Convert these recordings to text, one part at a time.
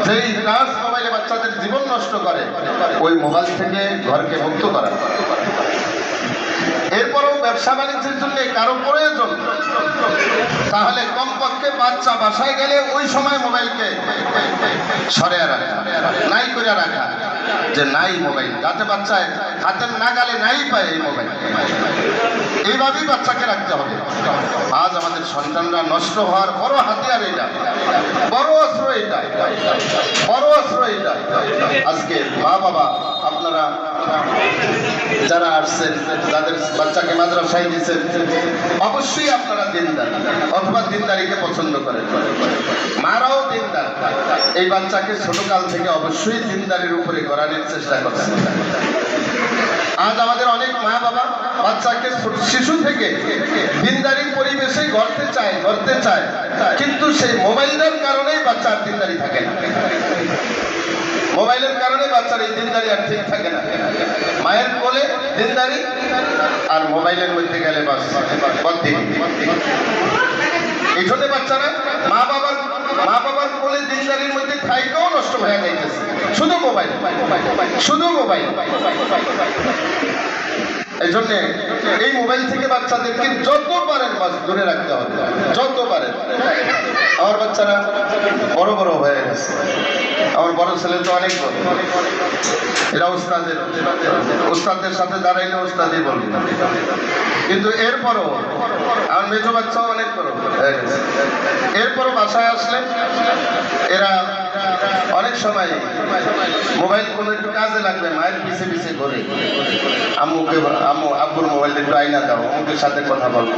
যেই টাচ মোবাইলে বাচ্চাদের জীবন নষ্ট করে, ওই মোবাইল থেকে ঘরকে মুক্ত করা। এরপরেও ব্যবসা বাণিজ্যের জন্য কারো প্রয়োজন, তাহলে কমপক্ষে বাচ্চা বাসায় গেলে ওই সময় মোবাইলকে সরিয়ে রাখা, নাই করে রাখা, যে নাই মোবাইল, যাতে বাচ্চায় হাতের নাগালে নাই পায় এই মোবাইল। এইভাবেই বাচ্চাকে রাখতে হবে। আজ আমাদের সন্তানরা নষ্ট হওয়ার বড় হাতিয়ার এটা, বড় অস্ত্র এটা, বড় অস্ত্র এটা। আজকে মা বাবা আপনারা যারা আসছেন, যাদের বাচ্চাকে মাদ্রাসায় দিচ্ছেন, অবশ্যই আপনারা দিনদার অথবা দিনদারিকে পছন্দ করেন, মারাও দিনদার। এই বাচ্চাকে ছোটকাল থেকে অবশ্যই দিনদারির উপরে গড়ানোর চেষ্টা করছেন। আজ আমাদের অনেক মা বাবা বাচ্চাকে শিশু থেকে দিনদারির পরিবেশে গড়তে চায়, কিন্তু সেই মোবাইলের কারণেই বাচ্চার দিনদারি থাকে না। মোবাইলের কারণে বাচ্চার এই দিনদারি আর ঠিক থাকে না। মায়ের কোলে দিনদারি আর মোবাইলের মধ্যে গেলে এই জন্য বাচ্চারা মা বাবার কোলে দিনদারির মধ্যে থাইকেও নষ্ট হয়ে যাইতেছে, শুধু মোবাইল। এই জন্য এই মোবাইল থেকে বাচ্চাদেরকে যত পারেন দূরে রাখতে হবে, যত পারেন। আমার বাচ্চারা বড় বড় হয়ে গেছে, আমার বড় ছেলে তো অনেক বড়, এরা উস্তাদের সাথে দাঁড়াইলে উস্তাদই বলবে, কিন্তু এরপরও আমার মেজো বাচ্চাও অনেক বড় হয়ে গেছে। এরপরও বাসায় আসলে এরা অনেক সময় মোবাইল কোনো একটু কাজে লাগবে, মায়ের পিছে পিছে ঘুরে, আব্বুর মোবাইল একটু আইনা দাও, অমুকের সাথে কথা বলবো,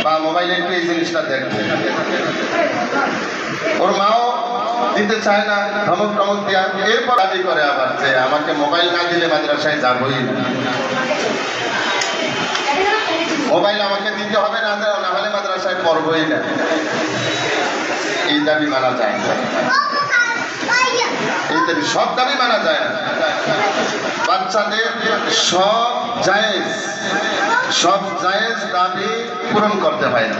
বা মোবাইলে একটু এই জিনিসটা দেখবে। ওর মাও দিতে চায় না, ধমক টমক দেওয়া। এরপর দাবি করে আবার যে আমাকে মোবাইল না দিলে মাদ্রাসায় যাবই, মোবাইল আমাকে দিতে হবে, না হলে মাদ্রাসায় পড়বই না। এই দাবি মানা যায় না, এই দাবি, সব দাবি মানা যায় না। বাচ্চাদের সব জায়েজ দাবি পূরণ করতে হয় না।